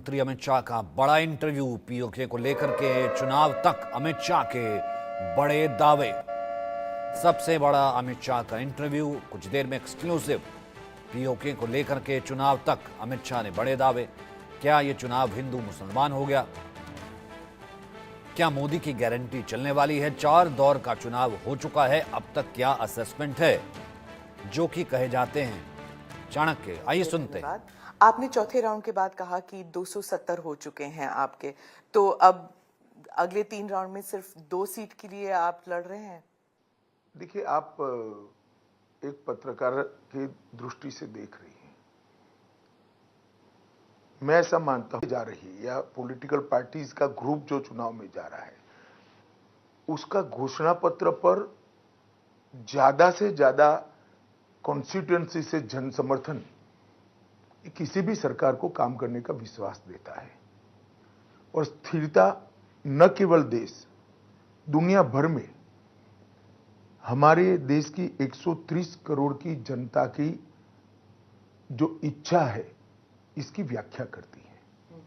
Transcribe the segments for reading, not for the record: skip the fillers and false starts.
मंत्री अमित शाह का बड़ा इंटरव्यू। पीओके को लेकर के चुनाव तक अमित शाह के बड़े दावे। सबसे बड़ा अमित शाह का इंटरव्यू, कुछ देर में एक्सक्लूसिव। पीओके को लेकर के चुनाव तक अमित शाह ने बड़े दावे। क्या यह चुनाव हिंदू मुसलमान हो गया? क्या मोदी की गारंटी चलने वाली है? 4 दौर का चुनाव हो चुका है, अब तक क्या असेसमेंट है जो कि कहे जाते हैं चाणक्य? आइए सुनते हैं। आपने चौथे राउंड के बाद कहा कि 270 हो चुके हैं आपके, तो अब अगले 3 राउंड में सिर्फ 2 सीट के लिए आप लड़ रहे हैं। देखिए, आप एक पत्रकार की दृष्टि से देख रही हैं। मैं ऐसा मानता हूं जा रही या पॉलिटिकल पार्टीज का ग्रुप जो चुनाव में जा रहा है, उसका घोषणा पत्र पर ज्यादा से ज्यादा कॉन्स्टिट्यूएंसी से जन समर्थन किसी भी सरकार को काम करने का विश्वास देता है। और स्थिरता न केवल देश, दुनिया भर में हमारे देश की 130 करोड़ की जनता की जो इच्छा है, इसकी व्याख्या करती है।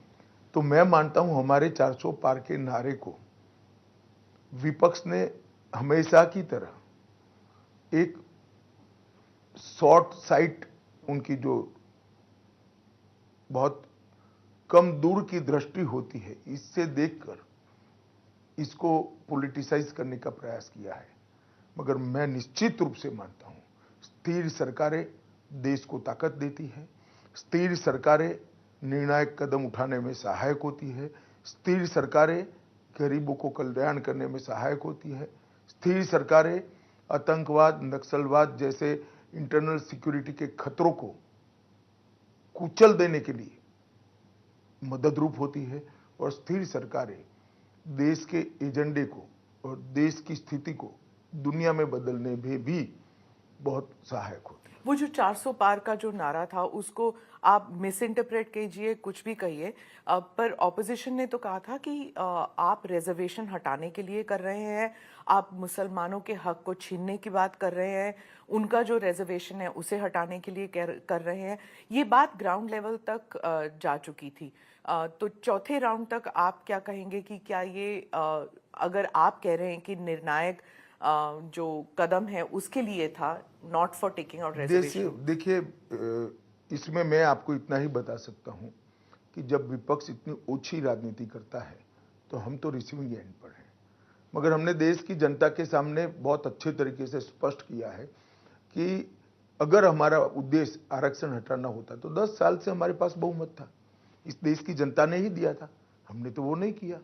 तो मैं मानता हूं हमारे 400 पार के नारे को विपक्ष ने हमेशा की तरह एक शॉर्ट साइट, उनकी जो बहुत कम दूर की दृष्टि होती है, इससे देखकर इसको पॉलिटिसाइज करने का प्रयास किया है। मगर मैं निश्चित रूप से मानता हूं स्थिर सरकारें देश को ताकत देती है, स्थिर सरकारें निर्णायक कदम उठाने में सहायक होती है, स्थिर सरकारें गरीबों को कल्याण करने में सहायक होती है, स्थिर सरकारें आतंकवाद, नक्सलवाद जैसे इंटरनल सिक्योरिटी के खतरों को कुचल देने के लिए मदद रूप होती है, और स्थिर सरकारें देश के एजेंडे को और देश की स्थिति को दुनिया में बदलने में भी बहुत सहायक होती है। वो जो 400 पार का जो नारा था, उसको आप मिस इंटरप्रेट कीजिए, कुछ भी कहिए, पर ऑपोजिशन ने तो कहा था कि आप रिजर्वेशन हटाने के लिए कर रहे हैं, आप मुसलमानों के हक को छीनने की बात कर रहे हैं, उनका जो रिजर्वेशन है उसे हटाने के लिए कर रहे हैं। ये बात ग्राउंड लेवल तक जा चुकी थी। तो चौथे राउंड तक आप क्या कहेंगे कि क्या ये अगर आप कह रहे हैं कि निर्णायक जो कदम है उसके लिए था, not for taking out reservation? देखिए, इसमें मैं आपको इतना ही बता सकता हूं कि जब विपक्ष इतनी ओछी राजनीति करता है तो हम तो रिसीविंग एंड पर हैं। मगर हमने देश की जनता के सामने बहुत अच्छे तरीके से स्पष्ट किया है कि अगर हमारा उद्देश्य आरक्षण हटाना होता तो 10 साल से हमारे पास बहुमत था, इस देश की जनता ने ही दिया था, हमने तो वो नहीं किया।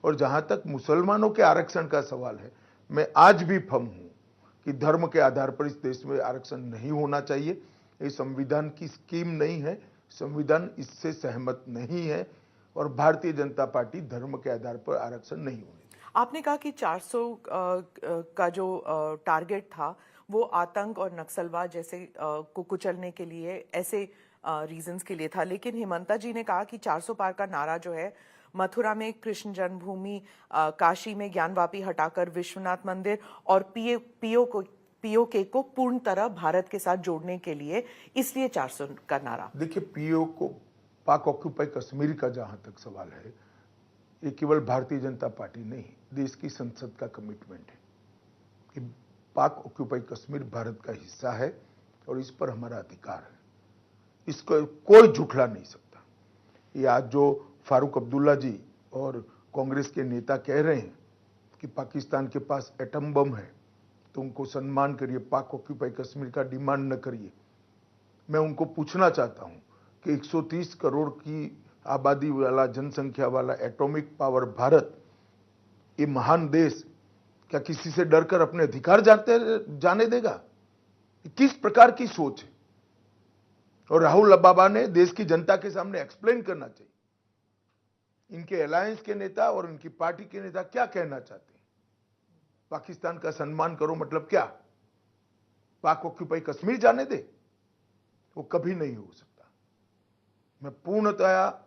और जहां तक मुसलमानों के आरक्षण का सवाल है, मैं आज भी फर्म हूं कि धर्म के आधार पर इस देश में आरक्षण नहीं होना चाहिए। ये संविधान की स्कीम नहीं है, संविधान इससे सहमत नहीं है, और भारतीय जनता पार्टी धर्म के आधार पर आरक्षण नहीं होने। आपने कहा कि 400 का जो टारगेट था वो आतंक और नक्सलवाद जैसे को कुचलने के लिए, ऐसे रीजंस के लिए था, लेकिन हिमंता जी ने कहा कि 400 पार का नारा जो है मथुरा में कृष्ण जन्मभूमि, काशी में ज्ञानवापी हटाकर विश्वनाथ मंदिर, और पीओके को पूर्ण तरह भारत के साथ जोड़ने के लिए, इसलिए 400 का नारा। देखिए, पीओ को पाक ऑक्यूपाई कश्मीर का जहां तक सवाल है, ये केवल भारतीय जनता पार्टी नहीं, देश की संसद का कमिटमेंट है कि पाक ऑक्यूपाई कश्मीर भारत का हिस्सा है और इस पर हमारा अधिकार है। इसको कोई झुठला नहीं सकता। ये आज जो फारूक अब्दुल्ला जी और कांग्रेस के नेता कह रहे हैं कि पाकिस्तान के पास एटम बम है, तो उनको सम्मान करिए, पाक ऑक्यूपाई कश्मीर का डिमांड न करिए। मैं उनको पूछना चाहता हूं कि 130 करोड़ की आबादी वाला, जनसंख्या वाला एटॉमिक पावर भारत, ये महान देश, क्या किसी से डरकर अपने अधिकार जाने देगा? किस प्रकार की सोच है? और राहुल बाबा ने देश की जनता के सामने एक्सप्लेन करना चाहिए, इनके अलायंस के नेता और इनकी पार्टी के नेता क्या कहना चाहते हैं। पाकिस्तान का सम्मान करो मतलब क्या? पाक ऑक्यूपाई कश्मीर जाने दे? वो कभी नहीं हो सकता। मैं पूर्णतया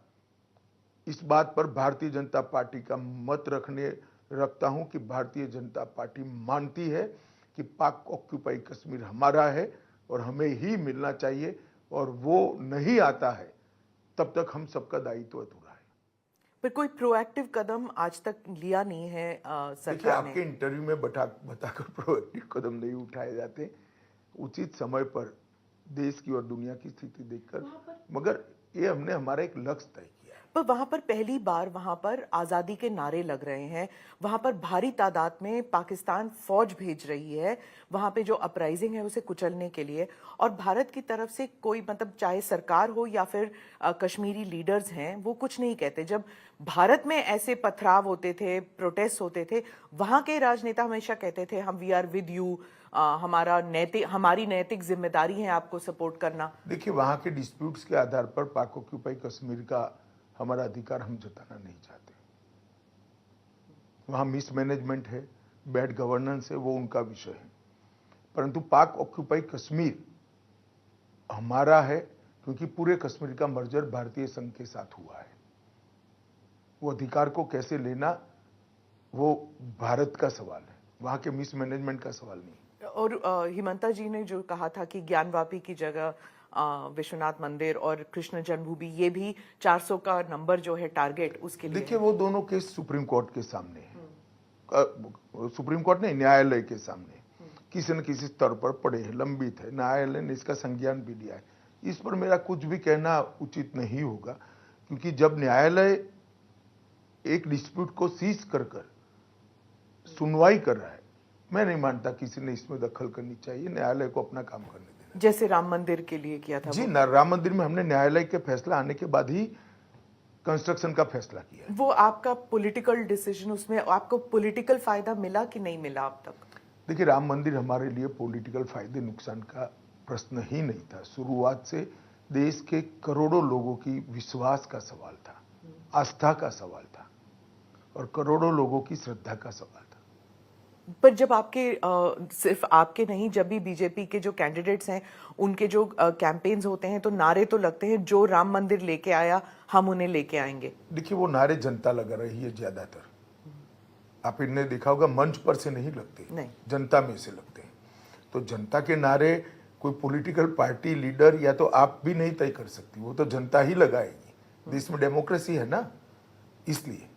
इस बात पर भारतीय जनता पार्टी का मत रखता हूं कि भारतीय जनता पार्टी मानती है कि पाक ऑक्यूपाई कश्मीर हमारा है और हमें ही मिलना चाहिए, और वो नहीं आता है तब तक हम सबका दायित्व अधूरा है। पर कोई प्रोएक्टिव कदम आज तक लिया नहीं है देखिए, सरकार आपके ने। इंटरव्यू में बताकर प्रोएक्टिव कदम नहीं उठाए जाते, उचित समय पर देश की और दुनिया की स्थिति देखकर, मगर ये हमने हमारा एक लक्ष्य तय किया है। पर वहां पर पहली बार वहां पर आजादी के नारे लग रहे हैं, वहां पर भारी तादाद में पाकिस्तान फौज भेज रही है वहां पे जो अपराइजिंग है उसे कुचलने के लिए, और भारत की तरफ से कोई मतलब चाहे सरकार हो या फिर कश्मीरी लीडर्स हैं वो कुछ नहीं कहते। जब भारत में ऐसे पथराव होते थे, प्रोटेस्ट होते थे, वहां के राजनेता हमेशा कहते थे हम वी आर विद यू, हमारी नैतिक जिम्मेदारी है आपको सपोर्ट करना। देखिए, वहां के डिस्प्यूट्स के आधार पर पाक ऑक्यूपाई कश्मीर का हमारा अधिकार हम जताना नहीं चाहते। वहां मिसमैनेजमेंट है, बैड गवर्नेंस है, वो उनका विषय है, परंतु पाक ऑक्यूपाई कश्मीर हमारा है, क्योंकि पूरे कश्मीर का मर्जर भारतीय संघ के साथ हुआ है। वो अधिकार को कैसे लेना वो भारत का सवाल है, वहां के मिसमैनेजमेंट का सवाल नहीं। और हिमंता जी ने जो कहा था कि ज्ञानवापी की जगह विश्वनाथ मंदिर और कृष्ण जन्मभूमि, ये भी 400 का नंबर जो है टारगेट उसके लिए। देखिए, वो दोनों केस सुप्रीम कोर्ट के सामने है, सुप्रीम कोर्ट नहीं, न्यायालय के सामने किसी न किसी स्तर पर पड़े हैं, लंबित है, न्यायालय ने इसका संज्ञान भी लिया है। इस पर मेरा कुछ भी कहना उचित नहीं होगा, क्योंकि जब न्यायालय एक डिस्प्यूट को सीज कर सुनवाई कर रहा है, मैं नहीं मानता किसी ने इसमें दखल करनी चाहिए। न्यायालय को अपना काम करने देना, जैसे राम मंदिर के लिए किया था जी। वो। राम मंदिर में हमने न्यायालय के फैसला आने के बाद ही कंस्ट्रक्शन का फैसला किया है। वो आपका पॉलिटिकल डिसीजन, उसमें आपको पॉलिटिकल फायदा मिला कि नहीं मिला अब तक? देखिए, राम मंदिर हमारे लिए पॉलिटिकल फायदे नुकसान का प्रश्न ही नहीं था। शुरुआत से देश के करोड़ों लोगों की विश्वास का सवाल था, आस्था का सवाल था, और करोड़ों लोगों की श्रद्धा का सवाल था। पर जब आपके सिर्फ आपके नहीं, जब भी बीजेपी के जो कैंडिडेट्स हैं उनके जो कैंपेन्स होते हैं तो नारे तो लगते हैं, जो राम मंदिर लेके आया हम उन्हें लेके आएंगे। देखिए, वो नारे जनता लगा रही है ज्यादातर। आप इनने देखा होगा, मंच पर से नहीं लगते, नहीं, जनता में से लगते हैं। तो जनता के नारे कोई पॉलिटिकल पार्टी लीडर या तो आप भी नहीं तय कर सकती, वो तो जनता ही लगाएगी। देश में डेमोक्रेसी है ना, इसलिए।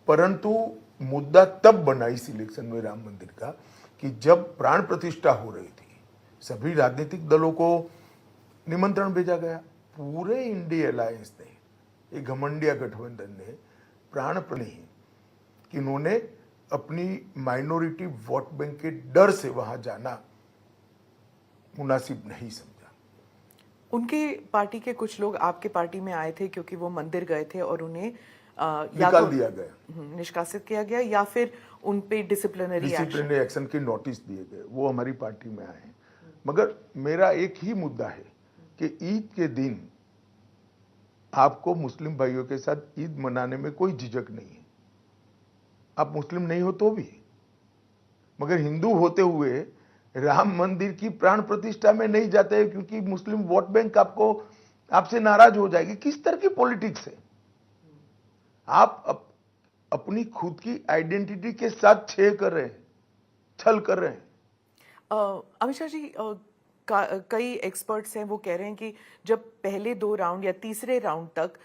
परंतु मुद्दा तब बना इस इलेक्शन में राम मंदिर का कि जब प्राण प्रतिष्ठा हो रही थी, सभी राजनीतिक दलों को निमंत्रण भेजा गया। पूरे इंडिया अलायंस ने, एक घमंडिया गठबंधन ने प्राण नहीं कि उन्होंने अपनी माइनॉरिटी वोट बैंक के डर से वहां जाना मुनासिब नहीं समझा। उनके पार्टी के कुछ लोग आपके पार्टी में आए थे क्योंकि वो मंदिर गए थे और उन्हें निकाल दिया गया, निष्कासित किया गया, या फिर उन पे डिसिप्लिनरी एक्शन के नोटिस दिए गए। वो हमारी पार्टी में आए हैं। मगर मेरा एक ही मुद्दा है कि ईद के दिन आपको मुस्लिम भाइयों के साथ ईद मनाने में कोई झिझक नहीं है। आप मुस्लिम नहीं हो तो भी, मगर हिंदू होते हुए राम मंदिर की प्राण प्रतिष्ठा में नहीं जाते हैं क्योंकि मुस्लिम वोट बैंक आपसे नाराज हो जाएगी। किस तरह की पॉलिटिक्स है? आप अपनी खुद की आइडेंटिटी के साथ कर रहे हैं, छल कर रहे हैं। अमित शाह जी, कई एक्सपर्ट्स हैं वो कह रहे हैं कि जब पहले 2 राउंड या तीसरे राउंड तक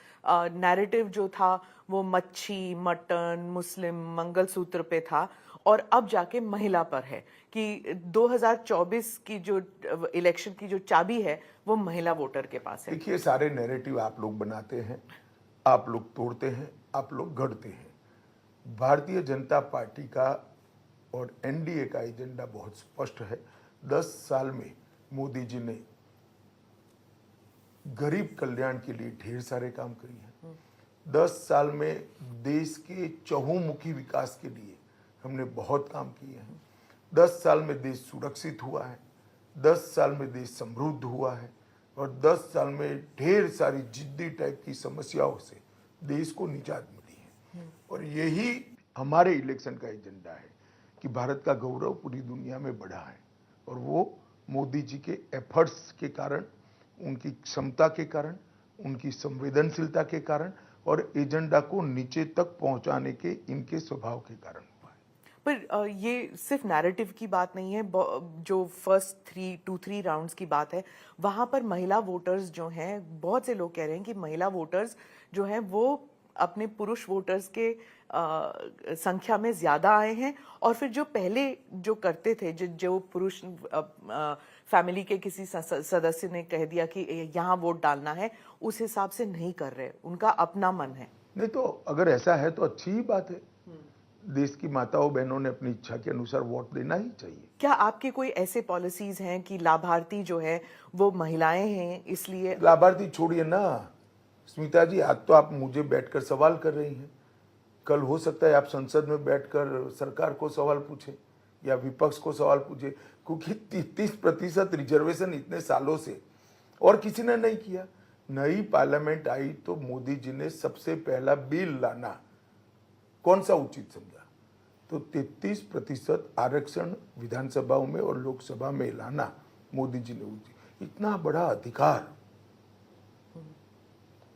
नैरेटिव जो था वो मच्छी, मटन, मुस्लिम, मंगलसूत्र पे था, और अब जाके महिला पर है कि 2024 की जो इलेक्शन की जो चाबी है वो महिला वोटर के पास है। देखिए, सारे नैरेटिव आप लोग बनाते हैं, आप लोग तोड़ते हैं, आप लोग गढ़ते हैं। भारतीय जनता पार्टी का और एनडीए का एजेंडा बहुत स्पष्ट है। 10 साल में मोदी जी ने गरीब कल्याण के लिए ढेर सारे काम किए हैं। 10 साल में देश के चहुमुखी विकास के लिए हमने बहुत काम किए हैं। 10 साल में देश सुरक्षित हुआ है, 10 साल में देश समृद्ध हुआ है, और 10 साल में ढेर सारी जिद्दी टाइप की समस्याओं से देश को निजात मिली है। और यही हमारे इलेक्शन का एजेंडा है कि भारत का गौरव पूरी दुनिया में बढ़ा है, और वो मोदी जी के एफर्ट्स के कारण, उनकी क्षमता के कारण, उनकी संवेदनशीलता के कारण और एजेंडा को नीचे तक पहुंचाने के इनके स्वभाव के कारण हुआ है। पर ये सिर्फ नैरेटिव की बात नहीं है, जो फर्स्ट 3 राउंड्स की बात है, वहां पर महिला वोटर्स जो हैं, बहुत से लोग कह रहे हैं कि महिला वोटर्स जो हैं वो अपने पुरुष वोटर्स के संख्या में ज्यादा आए हैं, और फिर जो पहले जो करते थे, जो पुरुष फैमिली के किसी सदस्य ने कह दिया कि यहाँ वोट डालना है, उस हिसाब से नहीं कर रहे, उनका अपना मन है। नहीं तो अगर ऐसा है तो अच्छी ही बात है। देश की माताओं बहनों ने अपनी इच्छा के अनुसार वोट देना ही चाहिए। क्या आपके कोई ऐसे पॉलिसीज हैं कि लाभार्थी जो है वो महिलाएं हैं, इसलिए? लाभार्थी छोड़िए ना स्मिता जी, आज तो आप मुझे बैठकर सवाल कर रही हैं, कल हो सकता है आप संसद में बैठकर सरकार को सवाल पूछे या विपक्ष को सवाल पूछे, क्योंकि 33% रिजर्वेशन इतने सालों से और किसी ने नहीं किया। नई पार्लियामेंट आई तो मोदी जी ने सबसे पहला बिल लाना कौन सा उचित समझा, तो 33% आरक्षण विधानसभाओं में और लोकसभा में लाना मोदी जी ने उचित, इतना बड़ा अधिकार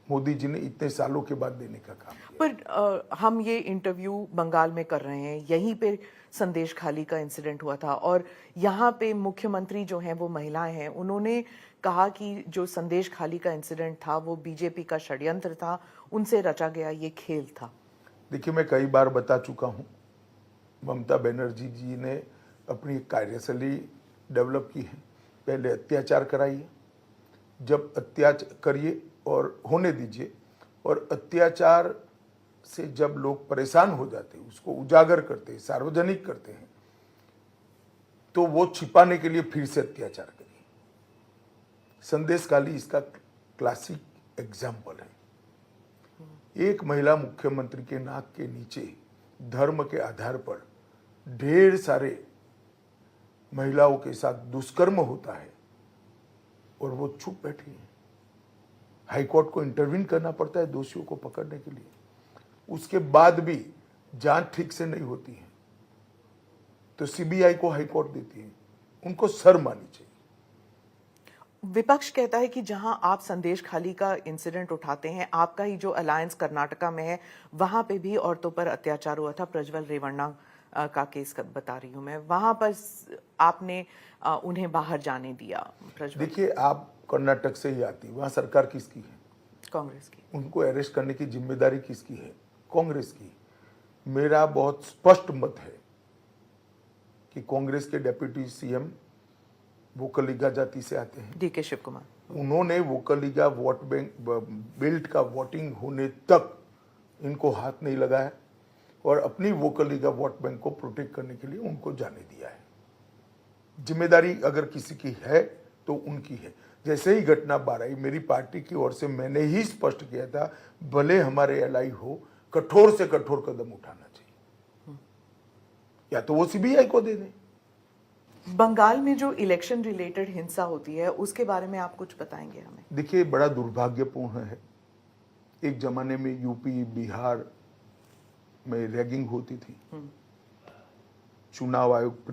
मोदी जी ने इतने सालों के बाद देने का काम किया। पर हम ये इंटरव्यू बंगाल में कर रहे हैं, यहीं पे संदेश खाली का इंसिडेंट हुआ था, और यहाँ पे मुख्यमंत्री जो हैं वो महिलाएं हैं, उन्होंने कहा कि जो संदेश खाली का इंसिडेंट था वो बीजेपी का षड्यंत्र था, उनसे रचा गया ये खेल था। देखिए, मैं कई बार बता चुका हूँ, ममता बनर्जी जी ने अपनी कार्यशैली डेवलप की है। पहले अत्याचार कराइए, जब अत्याचार करिए और होने दीजिए, और अत्याचार से जब लोग परेशान हो जाते हैं, उसको उजागर करते हैं, सार्वजनिक करते हैं, तो वो छिपाने के लिए फिर से अत्याचार करिए। संदेश खाली इसका क्लासिक एग्जाम्पल है। एक महिला मुख्यमंत्री के नाक के नीचे धर्म के आधार पर ढेर सारे महिलाओं के साथ दुष्कर्म होता है और वो चुप बैठी है। हाईकोर्ट को इंटरवीन करना पड़ता है दोषियों को पकड़ने के लिए, उसके बाद भी जांच ठीक से नहीं होती है तो सीबीआई को हाईकोर्ट देती है। उनको शर्म आनी चाहिए। विपक्ष कहता है कि जहां आप संदेश खाली का इंसिडेंट उठाते हैं, आपका ही जो अलायंस कर्नाटका में है, वहां पे भी औरतों पर अत्याचार हुआ था। प्रज्वल रेवन्ना का केस बता रही हूं मैं, वहां पर आपने उन्हें बाहर जाने दिया। प्रज्वल, देखिए, आप कर्नाटक से ही आती, वहां सरकार किसकी है? कांग्रेस की। उनको अरेस्ट करने की जिम्मेदारी किसकी है? कांग्रेस की। मेरा बहुत स्पष्ट मत है कि कांग्रेस के डेप्यूटी सीएम वोकलिगा जाति से आते हैं, डीके शिव कुमार। उन्होंने वोकलिगा वोट बैंक बेल्ट का वोटिंग होने तक इनको हाथ नहीं लगाया और अपनी वोकलिगा वोट बैंक को प्रोटेक्ट करने के लिए उनको जाने दिया है। जिम्मेदारी अगर किसी की है तो उनकी है। जैसे ही घटना बाहर आई, मेरी पार्टी की ओर से मैंने ही स्पष्ट किया था, भले हमारे एलआई हो, कठोर से कठोर कदम उठाना चाहिए, या तो वो सीबीआई को दे दें। बंगाल में जो इलेक्शन रिलेटेड हिंसा होती है उसके बारे में आप कुछ बताएंगे हमें? देखिए, बड़ा दुर्भाग्यपूर्ण है। एक जमाने में यूपी बिहार में रैगिंग होती थी, चुनाव आयोग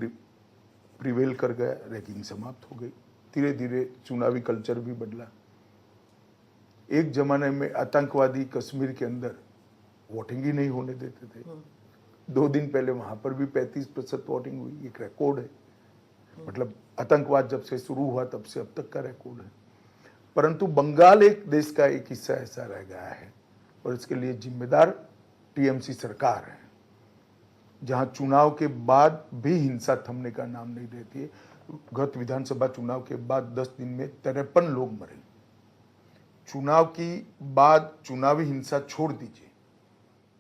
प्रिवेल कर गया, रैगिंग समाप्त हो गई। धीरे धीरे चुनावी कल्चर भी बदला। एक जमाने में आतंकवादी कश्मीर के अंदर वोटिंग ही नहीं होने देते थे। 2 दिन पहले वहां पर भी 35% वोटिंग हुई, एक रिकॉर्ड है। मतलब आतंकवाद जब से शुरू हुआ तब से अब तक का रिकॉर्ड है। परंतु बंगाल एक देश का एक हिस्सा ऐसा रह गया है और इसके लिए जिम्मेदार टीएमसी सरकार है, जहां चुनाव के बाद भी हिंसा थमने का नाम नहीं लेती है। गत विधानसभा चुनाव के बाद 10 दिन में 53 लोग मरे। चुनाव की बाद चुनावी हिंसा छोड़ दीजिए,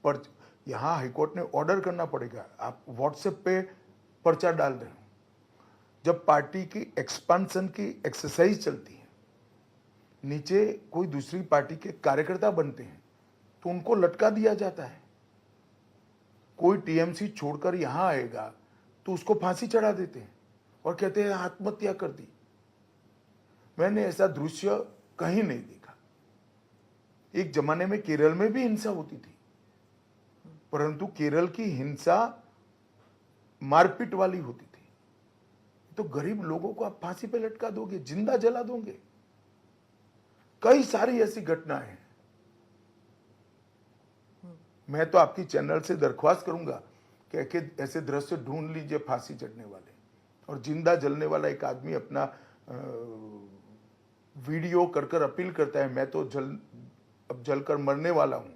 पर यहां हाईकोर्ट ने ऑर्डर करना पड़ेगा। आप व्हाट्सएप पे पर्चा डाल रहे हो, जब पार्टी की एक्सपेंशन की एक्सरसाइज चलती है, नीचे कोई दूसरी पार्टी के कार्यकर्ता बनते हैं तो उनको लटका दिया जाता है। कोई टीएमसी छोड़कर यहां आएगा तो उसको फांसी चढ़ा देते हैं और कहते हैं आत्महत्या कर दी। मैंने ऐसा दृश्य कहीं नहीं देखा। एक जमाने में केरल में भी हिंसा होती थी, परंतु केरल की हिंसा मारपीट वाली होती थी। तो गरीब लोगों को आप फांसी पे लटका दोगे, जिंदा जला दोगे। कई सारी ऐसी घटनाएं हैं। मैं तो आपकी चैनल से दरख्वास्त करूंगा कि ऐसे दृश्य ढूंढ लीजिए फांसी चढ़ने वाले और जिंदा जलने वाला एक आदमी अपना वीडियो कर कर अपील करता है, मैं तो अब जलकर मरने वाला हूं,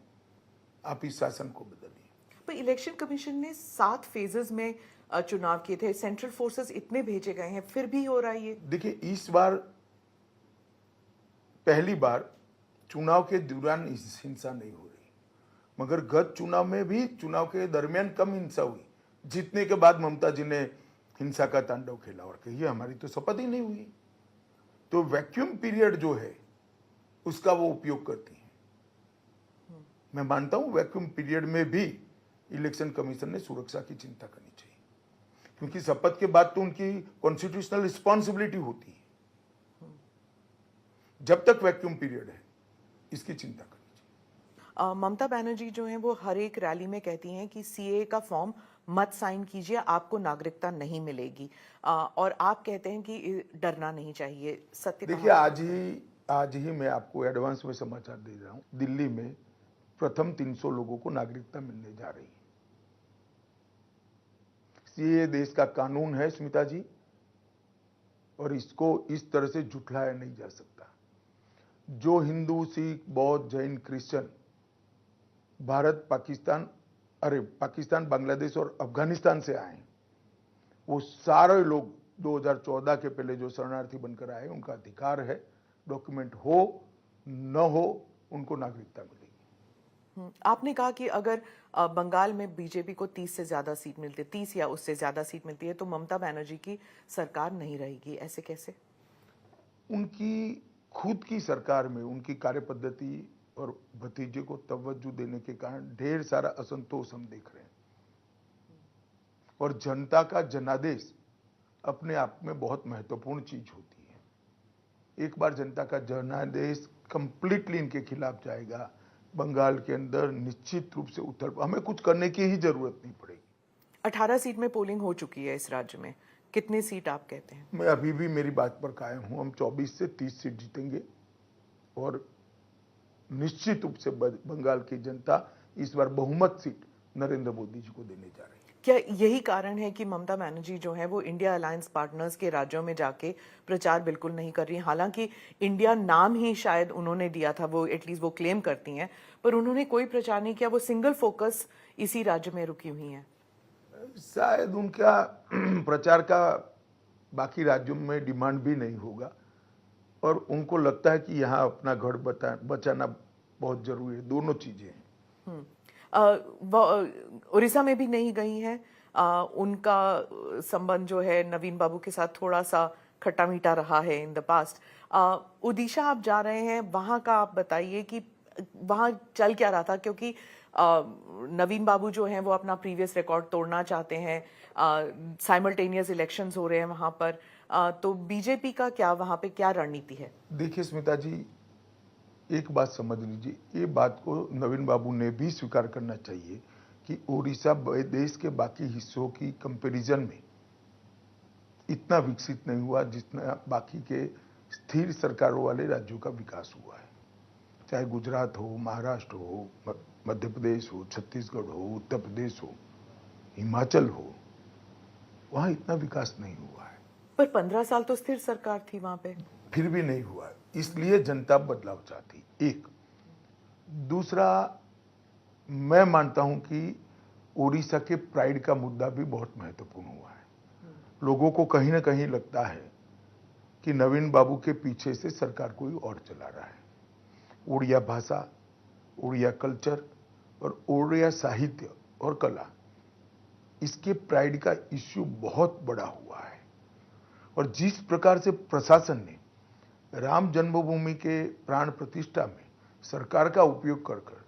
आप इस शासन को बदलिए। पर इलेक्शन कमीशन ने 7 फेजेस में चुनाव किए थे, सेंट्रल फोर्सेस इतने भेजे गए हैं, फिर भी हो रहा है ये। देखिए, इस बार पहली बार चुनाव के दौरान हिंसा नहीं हो रही, मगर गत चुनाव में भी चुनाव के दरमियान कम हिंसा हुई। जीतने के बाद ममता जी ने हिंसा का तांडव खेला और कहिए हमारी तो शपथ ही नहीं हुई। तो वैक्यूम पीरियड जो है उसका वो उपयोग करती है। मैं मानता हूं वैक्यूम पीरियड में भी इलेक्शन कमीशन ने सुरक्षा की चिंता करनी चाहिए, क्योंकि शपथ के बाद तो उनकी कॉन्स्टिट्यूशनल रिस्पॉन्सिबिलिटी होती है। जब तक वैक्यूम पीरियड है इसकी चिंता करनी चाहिए। ममता बनर्जी जो हैं वो हर एक रैली में कहती हैं कि सीए का फॉर्म मत साइन कीजिए, आपको नागरिकता नहीं मिलेगी, और आप कहते हैं कि डरना नहीं चाहिए। सत्य देखिए, आज ही मैं आपको एडवांस में समाचार दे रहा हूं, दिल्ली में प्रथम 300 लोगों को नागरिकता मिलने जा रही है। सीए देश का कानून है स्मिता जी, और इसको इस तरह से झुठलाया नहीं जा सकता। जो हिंदू, सिख, बौद्ध, जैन, क्रिश्चियन भारत, पाकिस्तान, बांग्लादेश और अफगानिस्तान से आए, वो सारे लोग 2014 के पहले जो शरणार्थी बनकर आए, उनका अधिकार है, डॉक्यूमेंट हो न हो उनको नागरिकता मिलेगी। आपने कहा कि अगर बंगाल में बीजेपी को 30 से ज्यादा सीट मिलती है, 30 या उससे ज्यादा सीट मिलती है, तो ममता बनर्जी की सरकार नहीं रहेगी। ऐसे कैसे? उनकी खुद की सरकार में उनकी कार्य पद्धति और भतीजे को तवज्जो देने के कारण ढेर सारा असंतोष हम देख रहे हैं, और जनता का जनादेश अपने आप में बहुत महत्वपूर्ण चीज होती है। एक बार जनता का जनादेश कंप्लीटली इनके खिलाफ जाएगा, बंगाल के अंदर निश्चित रूप से हमें कुछ करने की ही जरूरत नहीं पड़ेगी। 18 सीट में पोलिंग हो चुकी है इस राज्य में, कितनी सीट आप कहते हैं? मैं अभी भी मेरी बात पर कायम हूं, हम 24 से 30 सीट जीतेंगे, और निश्चित रूप से बंगाल की जनता इस बार बहुमत सीट नरेंद्र मोदी जी को देने जा रही है। क्या यही कारण है कि ममता बनर्जी जो है वो इंडिया अलायंस पार्टनर्स के राज्यों में जाके प्रचार बिल्कुल नहीं कर रही? हालांकि इंडिया नाम ही शायद उन्होंने दिया था, वो एटलीस्ट वो क्लेम करती हैं, पर उन्होंने कोई प्रचार नहीं किया। वो सिंगल फोकस इसी राज्य में रुकी हुई हैं। शायद उनका प्रचार का बाकी राज्यों में डिमांड भी नहीं होगा, और उनको लगता है कि यहाँ अपना घर बचाना बहुत जरूरी है। दोनों चीजें हैं। उड़ीसा में भी नहीं गई हैं। उनका संबंध जो है नवीन बाबू के साथ थोड़ा सा खट्टा मीठा रहा है इन द पास्ट। ओडिशा आप जा रहे हैं, वहां का आप बताइए कि वहां चल क्या रहा था, क्योंकि नवीन बाबू जो हैं वो अपना प्रीवियस रिकॉर्ड तोड़ना चाहते हैं। साइमल्टेनियस इलेक्शंस हो रहे हैं वहां पर, तो बीजेपी का क्या वहां पे क्या रणनीति है? देखिए स्मिता जी, एक बात समझ लीजिए, ये बात को नवीन बाबू ने भी स्वीकार करना चाहिए कि ओडिशा देश के बाकी हिस्सों की कंपैरिजन में इतना विकसित नहीं हुआ जितना बाकी के स्थिर सरकारों वाले राज्यों का विकास हुआ है। चाहे गुजरात हो, महाराष्ट्र हो, मध्य प्रदेश हो, छत्तीसगढ़ हो, उत्तर प्रदेश हो, हिमाचल हो, वहां इतना विकास नहीं हुआ है। पर 15 साल तो स्थिर सरकार थी वहां पे, फिर भी नहीं हुआ, इसलिए जनता बदलाव चाहती। एक दूसरा, मैं मानता हूं कि ओडिशा के प्राइड का मुद्दा भी बहुत महत्वपूर्ण हुआ है। लोगों को कहीं ना कहीं लगता है कि नवीन बाबू के पीछे से सरकार कोई और चला रहा है। उड़िया भाषा, उड़िया कल्चर और उड़िया साहित्य और कला, इसके प्राइड का इश्यू बहुत बड़ा हुआ है। और जिस प्रकार से प्रशासन ने राम जन्मभूमि के प्राण प्रतिष्ठा में सरकार का उपयोग कर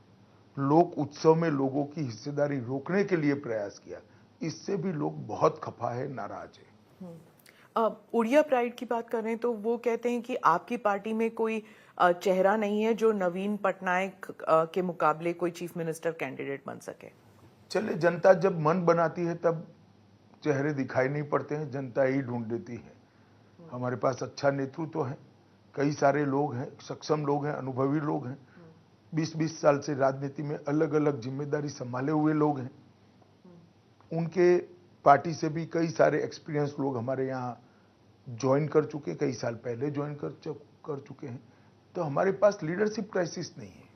लोक उत्सव में लोगों की हिस्सेदारी रोकने के लिए प्रयास किया, इससे भी लोग बहुत खफा है, नाराज है। उड़िया प्राइड की बात करें तो वो कहते हैं कि आपकी पार्टी में कोई चेहरा नहीं है जो नवीन पटनायक के मुकाबले कोई चीफ मिनिस्टर कैंडिडेट बन सके। चले, जनता जब मन बनाती है तब चेहरे दिखाई नहीं पड़ते हैं, जनता ही ढूंढ देती है। हमारे पास अच्छा नेतृत्व है, कई सारे लोग हैं, सक्षम लोग हैं, अनुभवी लोग हैं, 20-20 साल से राजनीति में अलग अलग जिम्मेदारी संभाले हुए लोग हैं। उनके पार्टी से भी कई सारे एक्सपीरियंस लोग हमारे यहाँ ज्वाइन कर चुके, कई साल पहले ज्वाइन कर चुके हैं। तो हमारे पास लीडरशिप क्राइसिस नहीं है।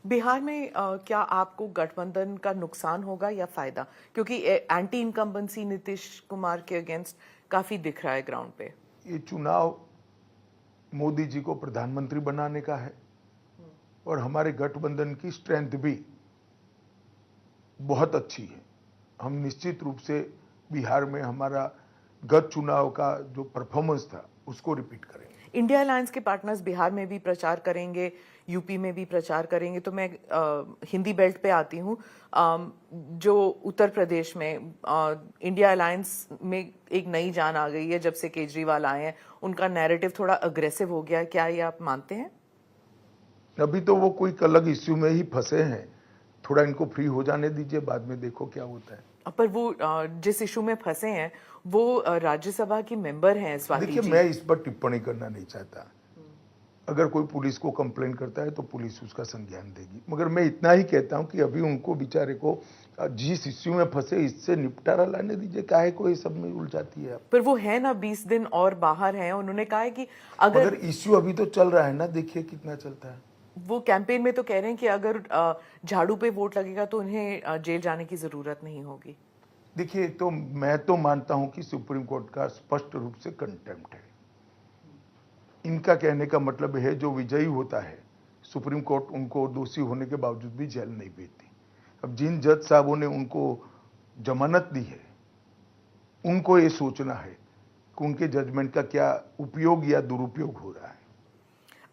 बिहार में क्या आपको गठबंधन का नुकसान होगा या फायदा, क्योंकि एंटी इनकम्बेंसी नीतीश कुमार के अगेंस्ट काफी दिख रहा है ग्राउंड पे। ये चुनाव मोदी जी को प्रधानमंत्री बनाने का है और हमारे गठबंधन की स्ट्रेंथ भी बहुत अच्छी है। हम निश्चित रूप से बिहार में हमारा गत चुनाव का जो परफॉर्मेंस था उसको रिपीट करेंगे। इंडिया अलायंस के पार्टनर्स बिहार में भी प्रचार करेंगे, यूपी में भी प्रचार करेंगे। तो मैं हिंदी बेल्ट पे आती हूँ। जो उत्तर प्रदेश में इंडिया अलायंस में एक नई जान आ गई है जब से केजरीवाल आए हैं, उनका नैरेटिव थोड़ा अग्रेसिव हो गया है, क्या ये आप मानते हैं? अभी तो वो कोई अलग इश्यू में ही फंसे हैं, थोड़ा इनको फ्री हो जाने दीजिए, बाद में देखो क्या होता है। पर वो जिस इशू में फंसे हैं वो राज्यसभा की मेंबर हैं स्वाति जी। देखिए, मैं इस पर टिप्पणी करना नहीं चाहता। अगर कोई पुलिस को कंप्लेन करता है तो पुलिस उसका संज्ञान देगी, मगर मैं इतना ही कहता हूं कि अभी उनको बेचारे को जिस इश्यू में फंसे इससे निपटारा लाने दीजिए, काहे को ये सब में उलझाती है आप। पर वो है ना 20 दिन और बाहर हैं, उन्होंने कहा है कि अगर इश्यू अभी तो चल रहा है ना, देखिए कितना चलता है। वो कैंपेन में तो कह रहे हैं कि अगर झाड़ू पे वोट लगेगा तो उन्हें जेल जाने की जरूरत नहीं होगी। देखिए, तो मैं तो मानता हूं कि सुप्रीम कोर्ट का स्पष्ट रूप से कंटेम्प्ट है। इनका कहने का मतलब है जो विजयी होता है सुप्रीम कोर्ट उनको दोषी होने के बावजूद भी जेल नहीं भेजती। अब जिन जज साहबों ने उनको जमानत दी है उनको ये सोचना है कि उनके जजमेंट का क्या उपयोग या दुरुपयोग हो रहा है।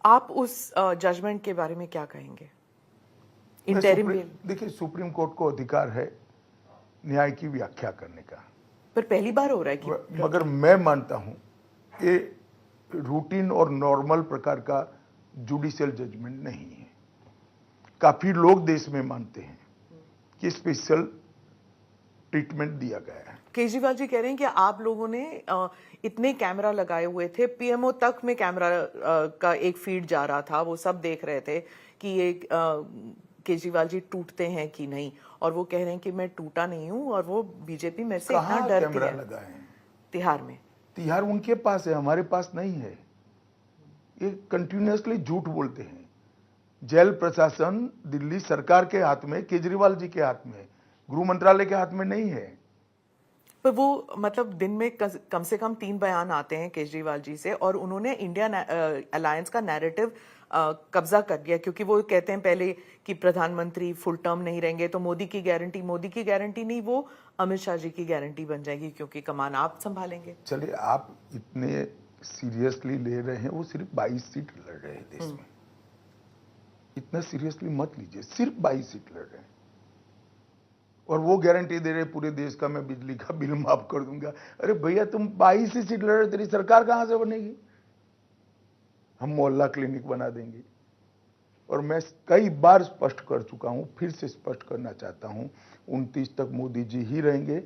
आप उस जजमेंट के बारे में क्या कहेंगे? Interim bell. देखिए, सुप्रीम कोर्ट को अधिकार है न्याय की व्याख्या करने का, पर पहली बार हो रहा है कि मगर मैं मानता हूं कि रूटीन और नॉर्मल प्रकार का जुडिशियल जजमेंट नहीं है। काफी लोग देश में मानते हैं कि स्पेशल ट्रीटमेंट दिया गया है। केजरीवाल जी कह रहे हैं कि आप लोगों ने इतने कैमरा लगाए हुए थे, पीएमओ तक में कैमरा का एक फीड जा रहा था, वो सब देख रहे थे कि ये केजरीवाल जी टूटते हैं कि नहीं, और वो कह रहे हैं कि मैं टूटा नहीं हूं और वो बीजेपी मेरे से इतना डरती है। लगाए हैं तिहाड़ में। तिहाड़ उनके पास है, हमारे पास नहीं है। ये कंटिन्यूअसली झूठ बोलते हैं। जेल प्रशासन दिल्ली सरकार के हाथ में, केजरीवाल जी के हाथ में, गृह मंत्रालय के हाथ में नहीं है। पर वो मतलब दिन में कम से कम 3 बयान आते हैं केजरीवाल जी से, और उन्होंने इंडिया अलायंस का नैरेटिव कब्जा कर लिया, क्योंकि वो कहते हैं पहले कि प्रधानमंत्री फुल टर्म नहीं रहेंगे तो मोदी की गारंटी नहीं, वो अमित शाह जी की गारंटी बन जाएगी क्योंकि कमान आप संभालेंगे। चलिए, आप इतने सीरियसली ले रहे हैं, वो सिर्फ 22 सीट लड़ रहे हैं देश में। इतना सीरियसली मत लीजिए, सिर्फ 22 सीट लड़ रहे हैं और वो गारंटी दे रहे पूरे देश का मैं बिजली का बिल माफ कर दूंगा। अरे भैया, तुम 22 ही सीट लड़ रहे, तेरी सरकार कहां से बनेगी? हम मोहल्ला क्लिनिक बना देंगे। और मैं कई बार स्पष्ट कर चुका हूं, फिर से स्पष्ट करना चाहता हूं, 29 तक मोदी जी ही रहेंगे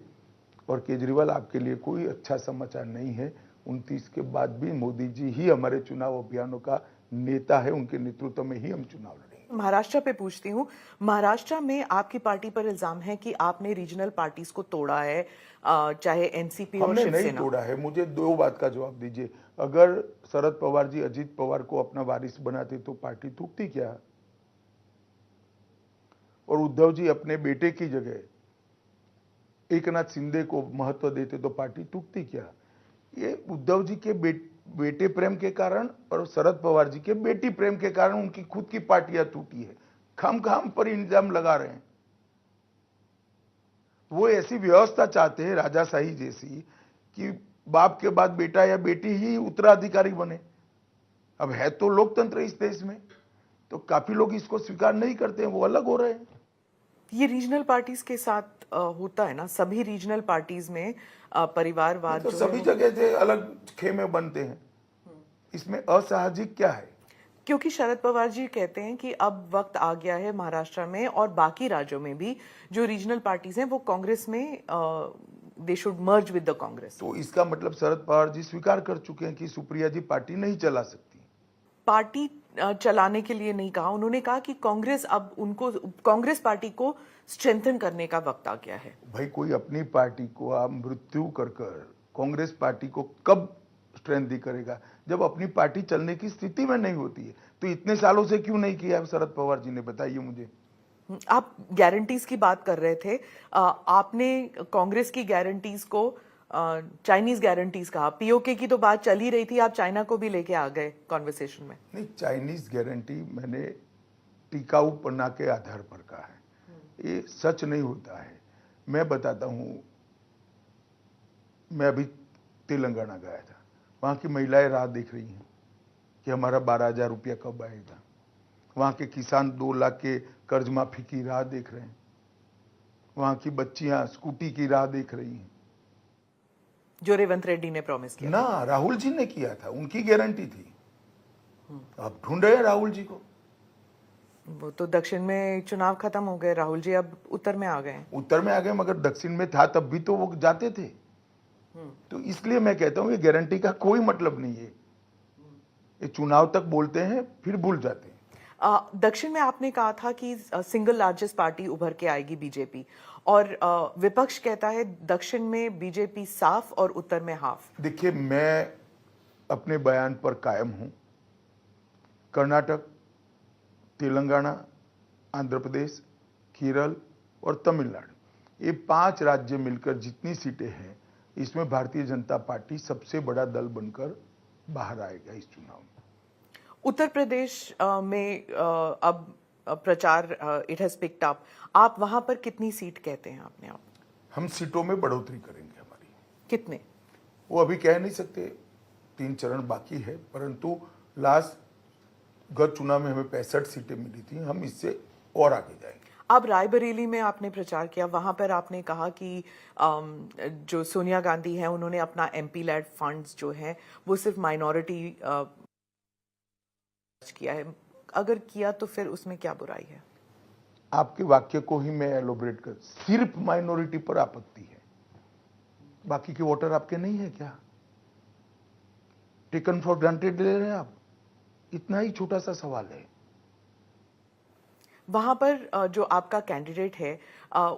और केजरीवाल आपके लिए कोई अच्छा समाचार नहीं है। 29 के बाद भी मोदी जी ही हमारे चुनाव अभियानों का नेता है, उनके नेतृत्व में ही हम चुनाव लड़ेंगे। महाराष्ट्र पे पूछती हूँ, महाराष्ट्र में आपकी पार्टी पर इल्जाम है कि आपने रीजनल पार्टीज को तोड़ा है, चाहे एनसीपी और हमने शिवसेना। नहीं तोड़ा है। मुझे 2 बात का जवाब दीजिए। अगर शरद पवार जी अजीत पवार को अपना वारिस बनाते तो पार्टी टूटती क्या? और उद्धव जी अपने बेटे की जगह एकनाथ शिंदे को महत्व देते तो पार्टी टूटती क्या? ये उद्धव जी के बेटे प्रेम के कारण और शरद पवार जी के बेटी प्रेम के कारण उनकी खुद की पार्टियां टूटी है। खाम पर इल्जाम लगा रहे हैं। वो ऐसी व्यवस्था चाहते हैं राजाशाही जैसी कि बाप के बाद बेटा या बेटी ही उत्तराधिकारी बने। अब है तो लोकतंत्र इस देश में, तो काफी लोग इसको स्वीकार नहीं करते हैं, वो अलग हो रहे हैं। ये रीजनल पार्टीज के साथ होता है ना, सभी रीजनल पार्टीज में परिवारवाद तो जो सभी जगह से अलग खेमे बनते हैं, इसमें असामाजिक क्या है? क्योंकि शरद पवार जी कहते हैं कि अब वक्त आ गया है महाराष्ट्र में और बाकी राज्यों में भी जो रीजनल पार्टीज हैं वो कांग्रेस में they should merge with the Congress. तो इसका मतलब शरद पवार जी स्वीकार कर चुके हैं कि सुप्रिया जी पार्टी नहीं चला सकती। पार्टी चलाने के लिए नहीं कहा, उन्होंने कहा कि कांग्रेस पार्टी को स्ट्रेंथन करने का वक्त आ गया है। भाई कोई अपनी पार्टी को आप मृत्यु कर कांग्रेस पार्टी को कब स्ट्रेंथ करेगा, जब अपनी पार्टी चलने की स्थिति में नहीं होती है। तो इतने सालों से क्यों नहीं किया शरद पवार जी ने, बताइए मुझे। आप गारंटीज की बात कर रहे थे, आपने कांग्रेस की गारंटीज को चाइनीज गारंटीज कहा। पीओके की तो बात चल ही रही थी, आप चाइना को भी लेके आ गए कॉन्वर्सेशन में। नहीं, चाइनीज गारंटी मैंने टिकाऊपना के आधार पर कहा है, ये सच नहीं होता है। मैं बताता हूं, मैं अभी तेलंगाना गया था, वहां की महिलाएं राह देख रही हैं कि हमारा 12,000 रुपया कब आएगा। वहां के किसान 2 लाख के कर्ज माफी की राह देख रहे हैं। वहां की बच्चियां स्कूटी की राह देख रही हैं, जो रेवंत रेड्डी ने प्रॉमिस किया ना राहुल जी ने किया था, उनकी गारंटी थी। अब ढूंढ रहे हैं राहुल जी को। वो तो दक्षिण में चुनाव खत्म हो गए, राहुल जी अब उत्तर में आ गए। उत्तर में आ गए, मगर दक्षिण में था तब भी तो वो जाते थे। तो इसलिए मैं कहता हूं ये गारंटी का कोई मतलब नहीं है। ये चुनाव तक बोलते हैं फिर भूल जाते हैं। दक्षिण में आपने कहा था कि सिंगल लार्जेस्ट पार्टी उभर के आएगी बीजेपी, और विपक्ष कहता है दक्षिण में बीजेपी साफ और उत्तर में हाफ। देखिए, मैं अपने बयान पर कायम हूं। कर्नाटक, तेलंगाना, आंध्र प्रदेश, केरल और तमिलनाडु, ये 5 राज्य मिलकर जितनी सीटें हैं, इसमें भारतीय जनता पार्टी सबसे बड़ा दल बनकर बाहर आएगा इस चुनाव में। उत्तर प्रदेश में अब प्रचार इट हैज पिक्ड अप, आप वहां पर कितनी सीट कहते हैं अपने आप? हम सीटों में बढ़ोतरी करेंगे हमारी। कितने वो अभी कह नहीं सकते, 3 चरण बाकी है, परंतु गत चुनाव में हमें 65 सीटें मिली थी, हम इससे और आगे जाएंगे। अब रायबरेली में आपने प्रचार किया, वहां पर आपने कहा कि जो सोनिया गांधी हैं उन्होंने अपना एमपी लेड फंड्स जो हैं वो सिर्फ माइनॉरिटी किया है। अगर किया तो फिर उसमें क्या बुराई है? आपके वाक्य को ही मैं एलोबरेट कर, सिर्फ माइनॉरिटी पर आपत्ति है, बाकी के वोटर आपके नहीं है क्या? टेकन फॉर ग्रांटेड ले रहे हैं आप? इतना ही छोटा सा सवाल है। वहां पर जो आपका कैंडिडेट है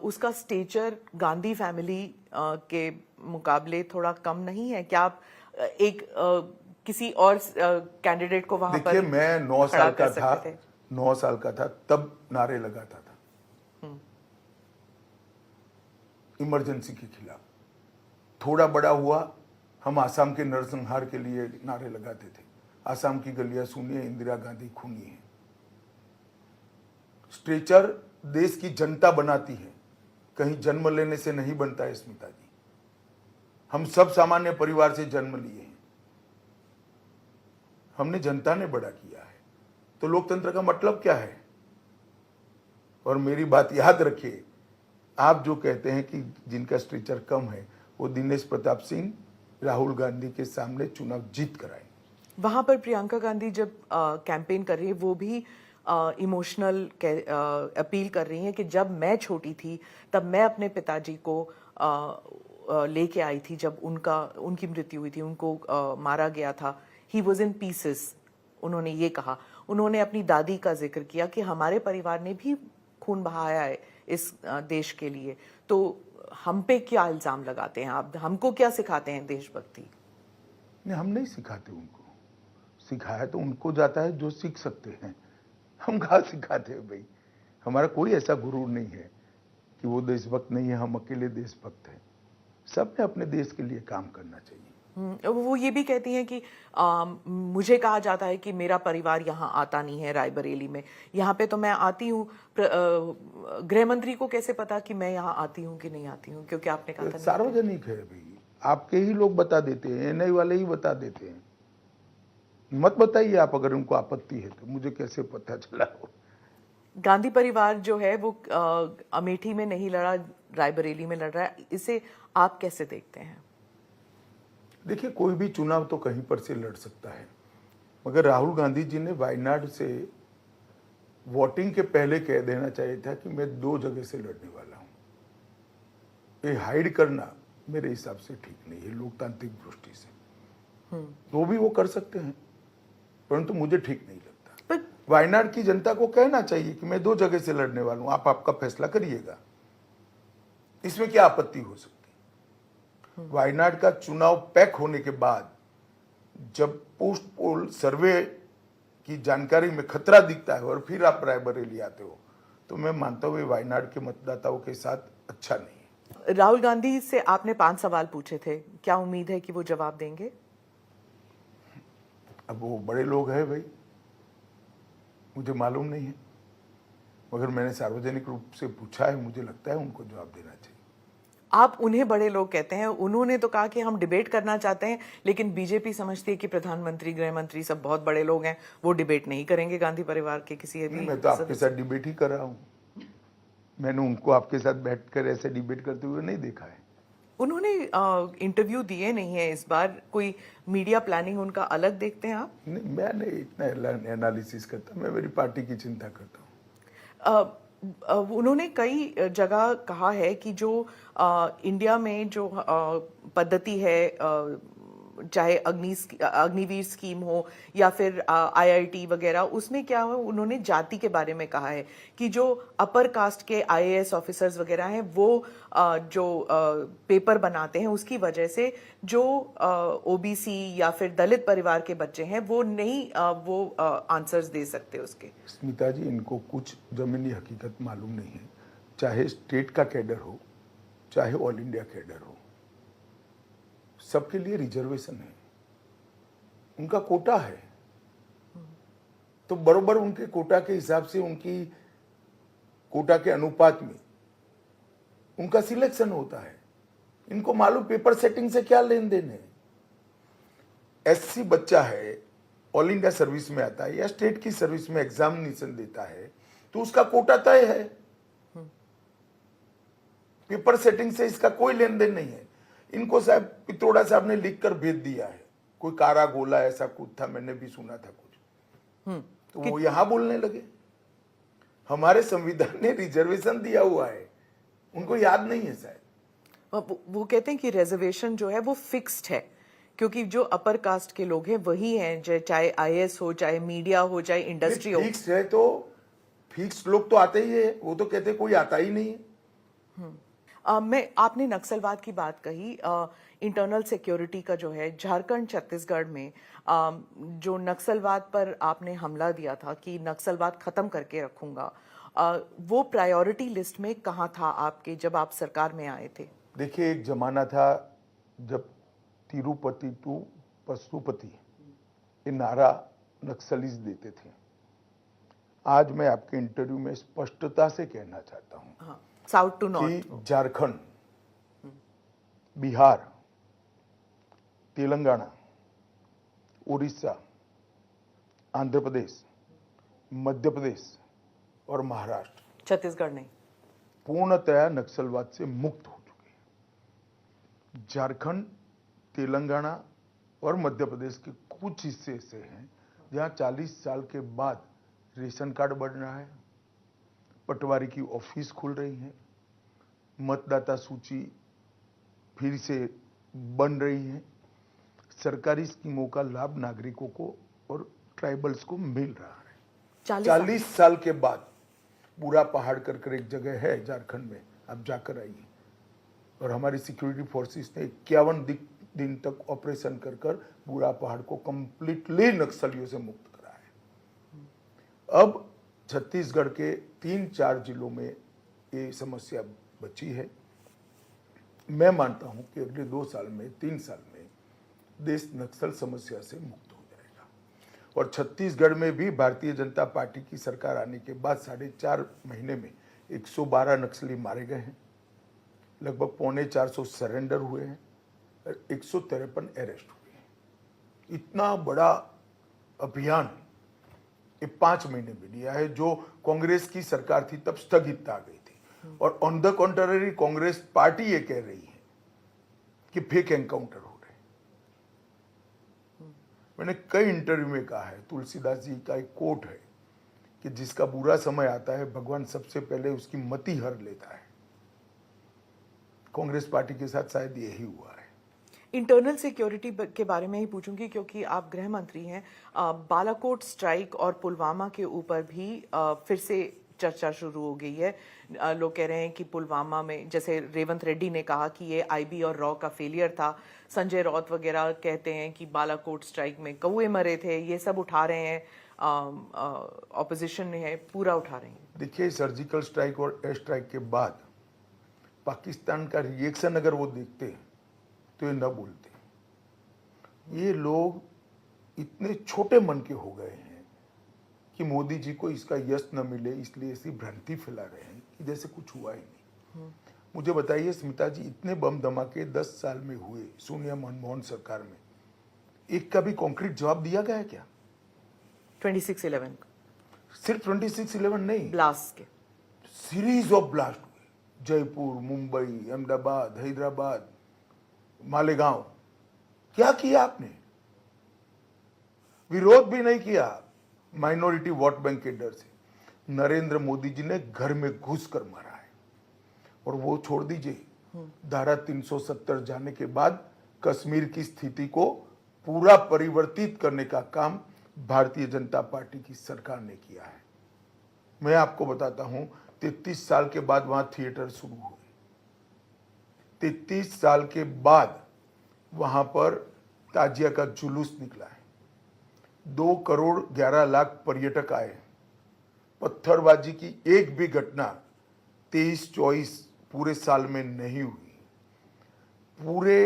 उसका स्टेचर गांधी फैमिली के मुकाबले थोड़ा कम नहीं है क्या? आप एक किसी और कैंडिडेट को वहां पर, देखिए, मैं 9 साल का था तब नारे लगाता था इमरजेंसी के खिलाफ। थोड़ा बड़ा हुआ, हम आसाम के नरसंहार के लिए नारे लगाते थे। आसाम की गलियां सुनिए, इंदिरा गांधी खूनी है। स्ट्रेचर देश की जनता बनाती है, कहीं जन्म लेने से नहीं बनता है स्मिता जी। हम सब सामान्य परिवार से जन्म लिए हैं, हमने जनता ने बड़ा किया है। तो लोकतंत्र का मतलब क्या है? और मेरी बात याद रखिए, आप जो कहते हैं कि जिनका स्ट्रेचर कम है, वो दिनेश प्रताप सिंह राहुल गांधी के सामने चुनाव जीत कर आए। वहां पर प्रियंका गांधी जब कैंपेन कर रही है, वो भी इमोशनल अपील कर रही हैं कि जब मैं छोटी थी तब मैं अपने पिताजी को लेके आई थी, जब उनकी मृत्यु हुई थी, उनको मारा गया था। ही वॉज इन पीसेस, उन्होंने ये कहा। उन्होंने अपनी दादी का जिक्र किया कि हमारे परिवार ने भी खून बहाया है इस देश के लिए। तो हम पे क्या इल्जाम लगाते हैं आप? हमको क्या सिखाते हैं देशभक्ति? नहीं, हम नहीं सिखाते उनको। सिखाया तो उनको जाता है जो सीख सकते हैं, हम कहाँ सिखाते हैं भाई? हमारा कोई ऐसा गुरु नहीं है कि वो देशभक्त नहीं है, हम अकेले देशभक्त हैं। सबने अपने देश के लिए काम करना चाहिए। वो ये भी कहती हैं कि मुझे कहा जाता है कि मेरा परिवार यहाँ आता नहीं है रायबरेली में, यहाँ पे तो मैं आती हूँ। गृह मंत्री को कैसे पता कि मैं यहाँ आती हूँ कि नहीं आती हूँ? क्योंकि आपने कहा था सार्वजनिक है भाई, आपके ही लोग बता देते हैं, एनआई वाले ही बता देते हैं। मत बताइए आप, अगर उनको आपत्ति है तो मुझे कैसे पता चला हो? गांधी परिवार जो है वो अमेठी में नहीं लड़ा, रायबरेली में लड़ रहा है, इसे आप कैसे देखते हैं? देखिए, कोई भी चुनाव तो कहीं पर से लड़ सकता है, मगर राहुल गांधी जी ने वायनाड से वोटिंग के पहले कह देना चाहिए था कि मैं 2 जगह से लड़ने वाला हूं। ये हाइड करना मेरे हिसाब से ठीक नहीं है लोकतांत्रिक दृष्टि से। वो भी वो कर सकते हैं, परंतु मुझे ठीक नहीं लगता। पर वायनाड की जनता को कहना चाहिए कि मैं 2 जगह से लड़ने वाला हूं, आप आपका फैसला करिएगा, इसमें क्या आपत्ति हो सकती। वायनाड का चुनाव पैक होने के बाद जब पोस्ट पोल सर्वे की जानकारी में खतरा दिखता है और फिर आप रायबरेली आते हो, तो मैं मानता हूं वायनाड के मतदाताओं के साथ अच्छा नहीं है। राहुल गांधी से आपने 5 सवाल पूछे थे, क्या उम्मीद है कि वो जवाब देंगे? अब वो बड़े लोग हैं भाई, मुझे मालूम नहीं है, मगर मैंने सार्वजनिक रूप से पूछा है, मुझे लगता है उनको जवाब देना चाहिए। आप उन्हें बड़े लोग कहते हैं, उन्होंने तो कहा कि हम डिबेट करना चाहते हैं, लेकिन बीजेपी समझती है कि प्रधानमंत्री, गृह मंत्री सब बहुत बड़े लोग हैं, वो डिबेट नहीं करेंगे गांधी परिवार के किसी भी। मैं तो आपके साथ डिबेट ही कर रहा हूँ, मैंने उनको आपके साथ बैठकर ऐसे डिबेट करते हुए नहीं देखा है। उन्होंने इंटरव्यू दिए नहीं है इस बार, कोई मीडिया प्लानिंग उनका अलग देखते हैं आप? नहीं, मैं नहीं इतना एनालिसिस करता, मैं मेरी पार्टी की चिंता करता हूँ। उन्होंने कई जगह कहा है कि जो इंडिया में जो पद्धति है, चाहे अग्निवीर स्कीम हो या फिर आईआईटी वगैरह, उसमें क्या हो, उन्होंने जाति के बारे में कहा है कि जो अपर कास्ट के आईएएस ऑफिसर्स वगैरह हैं वो जो पेपर बनाते हैं उसकी वजह से जो ओबीसी या फिर दलित परिवार के बच्चे हैं वो नहीं वो आंसर्स दे सकते उसके। स्मिता जी, इनको कुछ जमीनी हकीकत मालूम नहीं है, चाहे स्टेट का कैडर हो चाहे ऑल इंडिया कैडर हो, सबके लिए रिजर्वेशन है, उनका कोटा है, तो बरोबर उनके कोटा के हिसाब से, उनकी कोटा के अनुपात में उनका सिलेक्शन होता है। इनको मालूम पेपर सेटिंग से क्या लेन देन है। एससी बच्चा है, ऑल इंडिया सर्विस में आता है या स्टेट की सर्विस में एग्जामिनेशन देता है, तो उसका कोटा तय है। पेपर सेटिंग से इसका कोई लेन देन नहीं है। इनको साहब पित्रोड़ा साहब ने लिखकर भेज दिया है, कोई कारा गोला ऐसा कुछ था, मैंने भी सुना था कुछ, तो वो यहां बोलने लगे। हमारे संविधान ने रिजर्वेशन दिया हुआ है, उनको याद नहीं है शायद। वो कहते हैं कि रिजर्वेशन जो है वो फिक्स्ड है, क्योंकि जो अपर कास्ट के लोग हैं वही हैं, चाहे आईएएस हो, चाहे मीडिया हो, चाहे इंडस्ट्री हो। फिक्स्ड है तो फिक्स्ड लोग तो आते ही है, वो तो कहते कोई आता ही नहीं है। आपने नक्सलवाद की बात कही, इंटरनल सिक्योरिटी का जो है झारखंड छत्तीसगढ़ में जो नक्सलवाद पर आपने हमला दिया था कि नक्सलवाद खत्म करके रखूंगा, वो प्रायोरिटी लिस्ट में कहाँ था आपके जब आप सरकार में आए थे? देखिए, एक जमाना था जब तिरुपति टू पशुपति ये नारा नक्सलीज देते थे। आज मैं आपके इंटरव्यू में स्पष्टता से कहना चाहता हूं साउथ टू नॉर्थ कि झारखंड, बिहार, तेलंगाना, उड़ीसा, आंध्र प्रदेश, मध्य प्रदेश और महाराष्ट्र, छत्तीसगढ़ नहीं, पूर्णतया नक्सलवाद से मुक्त हो चुके हैं। झारखंड, तेलंगाना और मध्य प्रदेश के कुछ हिस्से ऐसे हैं जहां 40 साल के बाद रेशन कार्ड बन रहा है, पटवारी की ऑफिस खुल रही है, मतदाता सूची फिर से बन रही है, सरकारी स्कीमों का लाभ नागरिकों को और ट्राइबल्स को मिल रहा है। 40 साल के बाद पूरा पहाड़ कर एक जगह है झारखंड में, आप जाकर आइए। और हमारी सिक्योरिटी फोर्सेस ने 51 दिन तक ऑपरेशन कर पूरा पहाड़ को कंप्लीटली नक्सलियों से मुक्त करा है। अब छत्तीसगढ़ के 3-4 जिलों में ये समस्या बची है। मैं मानता हूं कि अगले 2 साल में, 3 साल में देश नक्सल समस्या से मुक्त हो जाएगा। और छत्तीसगढ़ में भी भारतीय जनता पार्टी की सरकार आने के बाद 4.5 महीने में 112 नक्सली मारे गए हैं, लगभग 450 सरेंडर हुए हैं और 153 अरेस्ट हुए हैं। इतना बड़ा अभियान ये 5 महीने में लिया है, जो कांग्रेस की सरकार थी तब स्थगित आ गई थी। और on the contrary Congress party ये कह रही है कि फेक एनकाउंटर हो रहे। मैंने कई इंटरव्यू में कहा है, तुलसीदास जी का एक कोट है कि जिसका बुरा समय आता है भगवान सबसे पहले उसकी मति हर लेता है। कांग्रेस पार्टी के साथ शायद यही हुआ है। इंटरनल सिक्योरिटी के बारे में ही पूछूंगी क्योंकि आप गृह मंत्री हैं। बालाकोट स्ट्राइक और पुलवामा के ऊपर भी फिर से चर्चा शुरू हो गई है। लोग कह रहे हैं कि पुलवामा में, जैसे रेवंत रेड्डी ने कहा कि ये आईबी और रॉ का फेलियर था। संजय राउत वगैरह कहते हैं कि बालाकोट स्ट्राइक में कौए मरे थे। ये सब उठा रहे हैं, ऑपोजिशन है पूरा उठा रहे हैं। देखिए, सर्जिकल स्ट्राइक और एयर स्ट्राइक के बाद पाकिस्तान का रिएक्शन अगर वो देखते तो ये न बोलते। ये लोग इतने छोटे मन के हो गए हैं कि मोदी जी को इसका यश न मिले इसलिए ऐसी भ्रांति फैला रहे हैं कि जैसे कुछ हुआ ही नहीं। मुझे बताइए स्मिता जी, इतने बम धमाके 10 साल में हुए सोनिया मनमोहन सरकार में, एक का भी कॉन्क्रीट जवाब दिया गया है क्या? 26/11 सिर्फ 26/11 नहीं, ब्लास्ट के सीरीज ऑफ ब्लास्ट हुए। जयपुर, मुंबई, अहमदाबाद, हैदराबाद, मालेगांव। क्या किया आपने? विरोध भी नहीं किया माइनॉरिटी वोट बैंक के डर से। नरेंद्र मोदी जी ने घर में घुसकर मारा है। और वो छोड़ दीजिए, धारा 370 जाने के बाद कश्मीर की स्थिति को पूरा परिवर्तित करने का काम भारतीय जनता पार्टी की सरकार ने किया है। मैं आपको बताता हूं, 33 साल के बाद वहां थिएटर शुरू हुए। 33 साल के बाद वहां पर ताजिया का जुलूस निकला है। 2 करोड़ 11 लाख पर्यटक आए। पत्थरबाजी की एक भी घटना 23-24 पूरे साल में नहीं हुई। पूरे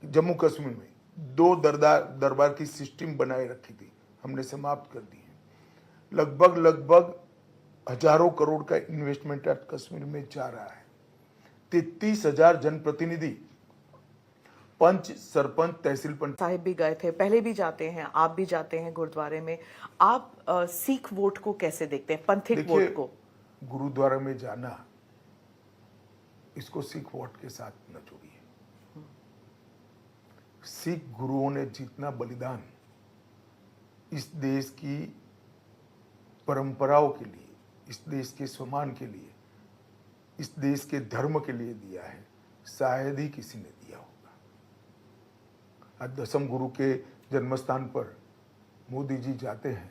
जम्मू कश्मीर में 2 दरबार की सिस्टम बनाए रखी थी, हमने समाप्त कर दी है। लगभग हजारों करोड़ का इन्वेस्टमेंट आज कश्मीर में जा रहा है। 33,000 जनप्रतिनिधि, पंच, सरपंच, तहसील पंच साहिब भी गए थे, पहले भी जाते हैं, आप भी जाते हैं गुरुद्वारे में। आप सिख वोट को कैसे देखते हैं, पंथिक वोट को? गुरुद्वारा में जाना, इसको सिख वोट के साथ न जोड़िए। सिख गुरुओं ने जितना बलिदान इस देश की परंपराओं के लिए, इस देश के सम्मान के लिए, इस देश के धर्म के लिए दिया है, शायद ही किसी ने दिया होगा। आज 10वें गुरु के जन्मस्थान पर मोदी जी जाते हैं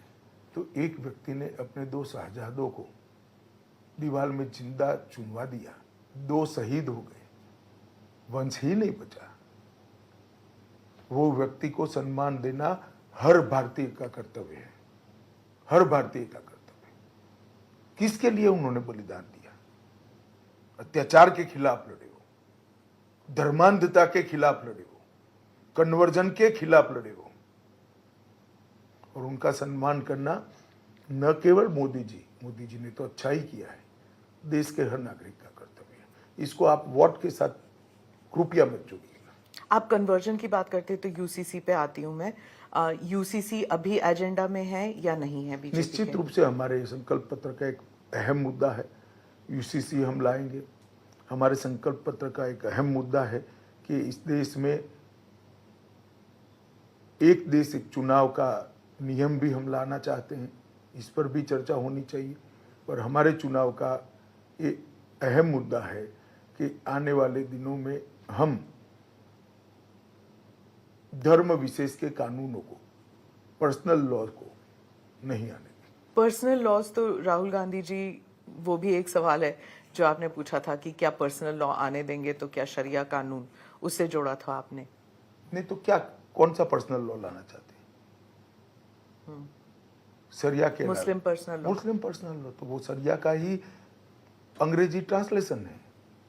तो एक व्यक्ति ने अपने 2 शहजादों को दीवार में जिंदा चुनवा दिया। 2 शहीद हो गए, वंश ही नहीं बचा। वो व्यक्ति को सम्मान देना हर भारतीय का कर्तव्य है, हर भारतीय का कर्तव्य। किसके लिए उन्होंने बलिदान दिया? अत्याचार के खिलाफ लड़े हो, धर्मांधता के खिलाफ लड़े हो, कन्वर्जन के खिलाफ लड़े हो। और उनका सम्मान करना न केवल मोदी जी ने तो अच्छा ही किया है, देश के हर नागरिक का कर्तव्य है। इसको आप वोट के साथ कृपया मत जोड़िएगा। आप कन्वर्जन की बात करते हैं तो यूसीसी पे आती हूं मैं। यूसीसी अभी एजेंडा में है या नहीं है बीजेपी? निश्चित रूप से हमारे संकल्प पत्र का एक अहम मुद्दा है, यूसीसी हम लाएंगे। हमारे संकल्प पत्र का एक अहम मुद्दा है कि इस देश में एक देश एक चुनाव का नियम भी हम लाना चाहते हैं। इस पर भी चर्चा होनी चाहिए। पर हमारे चुनाव का एक अहम मुद्दा है कि आने वाले दिनों में हम धर्म विशेष के कानूनों को, पर्सनल लॉ को नहीं आने दें। पर्सनल लॉज तो राहुल गांधी जी, वो भी एक सवाल है जो आपने पूछा था कि क्या पर्सनल लॉ आने देंगे, तो क्या शरिया कानून, उससे जोड़ा था आपने। नहीं तो क्या, कौन सा पर्सनल लॉ लाना चाहते हैं? शरिया के मुस्लिम पर्सनल लॉ। मुस्लिम पर्सनल लॉ तो वो शरिया का ही अंग्रेजी ट्रांसलेशन है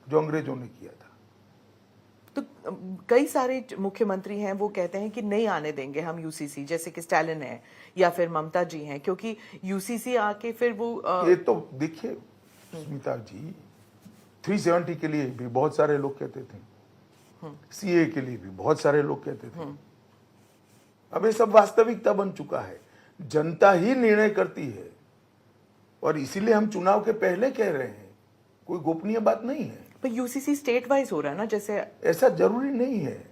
जो अंग्रेजों ने किया था। तो कई सारे मुख्यमंत्री हैं वो कहते हैं कि नहीं आने देंगे हम यूसीसी, जैसे कि स्टालिन है या फिर ममता जी हैं, क्योंकि यूसीसी आके फिर वो ये तो देखिए स्मिता जी, 370 के लिए भी बहुत सारे लोग कहते थे, सीए के लिए भी बहुत सारे लोग कहते थे। अब ये सब वास्तविकता बन चुका है। जनता ही निर्णय करती है और इसीलिए हम चुनाव के पहले कह रहे हैं, कोई गोपनीय बात नहीं है। पर यूसीसी स्टेट वाइज हो रहा है ना, जैसे ऐसा जरूरी नहीं है।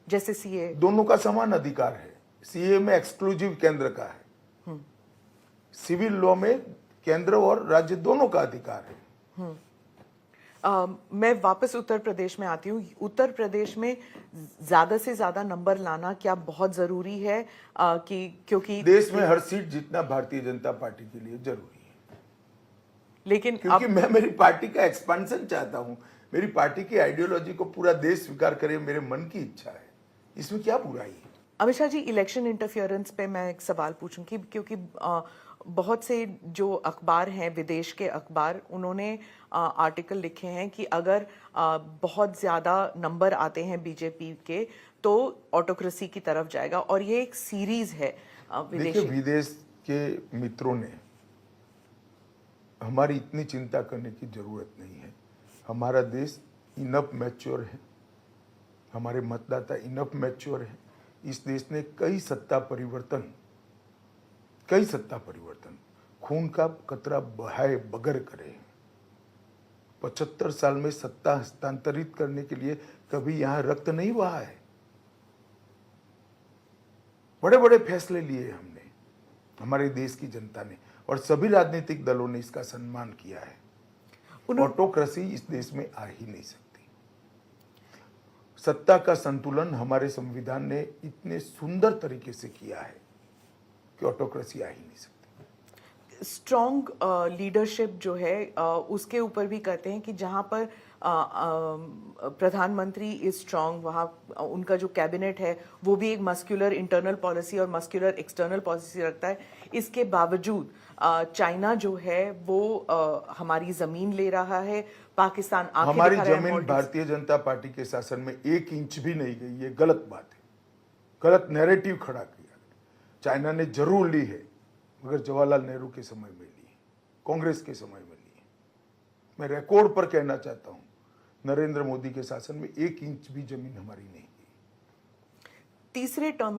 जैसे सीए, दोनों का समान अधिकार है। सीए में एक्सक्लूसिव केंद्र का है, सिविल लॉ में केंद्र और राज्य दोनों का अधिकार है। मैं वापस उत्तर प्रदेश में आती हूँ। उत्तर प्रदेश में ज्यादा से ज्यादा नंबर लाना क्या बहुत जरूरी है कि क्योंकि देश में हर सीट जीतना भारतीय जनता पार्टी के लिए जरूरी है, लेकिन क्योंकि मैं मेरी पार्टी का एक्सपेंशन चाहता हूं। मेरी पार्टी की आइडियोलॉजी को पूरा देश स्वीकार करे, मेरे मन की इच्छा है। इसमें क्या बुराई है? अमित शाह जी, इलेक्शन इंटरफियरेंस पे मैं एक सवाल पूछूंगी, क्योंकि बहुत से जो अखबार हैं, विदेश के अखबार, उन्होंने आर्टिकल लिखे हैं कि अगर बहुत ज़्यादा नंबर आते हैं बीजेपी के तो ऑटोक्रेसी की तरफ जाएगा, और ये एक सीरीज है देखिए, विदेश के मित्रों ने हमारी इतनी चिंता करने की जरूरत नहीं है। हमारा देश इनफ मैच्योर है, हमारे मतदाता इनफ मैच्योर है। इस देश ने कई सत्ता परिवर्तन, खून का कतरा बहाए बगैर करे। 75 साल में सत्ता हस्तांतरित करने के लिए कभी यहां रक्त नहीं बहा है। बड़े बड़े फैसले लिए हमने, हमारे देश की जनता ने, और सभी राजनीतिक दलों ने इसका सम्मान किया है। ऑटोक्रेसी इस देश में आ ही नहीं सकती। सत्ता का संतुलन हमारे संविधान ने इतने सुंदर तरीके से किया है कि ऑटोक्रेसी आ ही नहीं सकती। स्ट्रॉन्ग लीडरशिप जो है उसके ऊपर भी कहते हैं कि जहां पर प्रधानमंत्री इज स्ट्रॉन्ग, वहाँ उनका जो कैबिनेट है वो भी एक मस्कुलर इंटरनल पॉलिसी और मस्कुलर एक्सटर्नल पॉलिसी रखता है। इसके बावजूद चाइना जो है वो हमारी जमीन ले रहा है, पाकिस्तान आंखें हमारी दिखा रहा है जमीन भारतीय जनता पार्टी के शासन में 1 इंच भी नहीं गई। ये गलत बात है, गलत नैरेटिव खड़ा किया। चाइना ने जरूर ली है, मगर जवाहरलाल नेहरू के समय में ली है, कांग्रेस के समय में ली है। मैं रिकॉर्ड पर कहना चाहता हूं, नरेंद्र मोदी के शासन में 1 इंच भी जमीन हमारी नहीं गई। तीसरे टर्म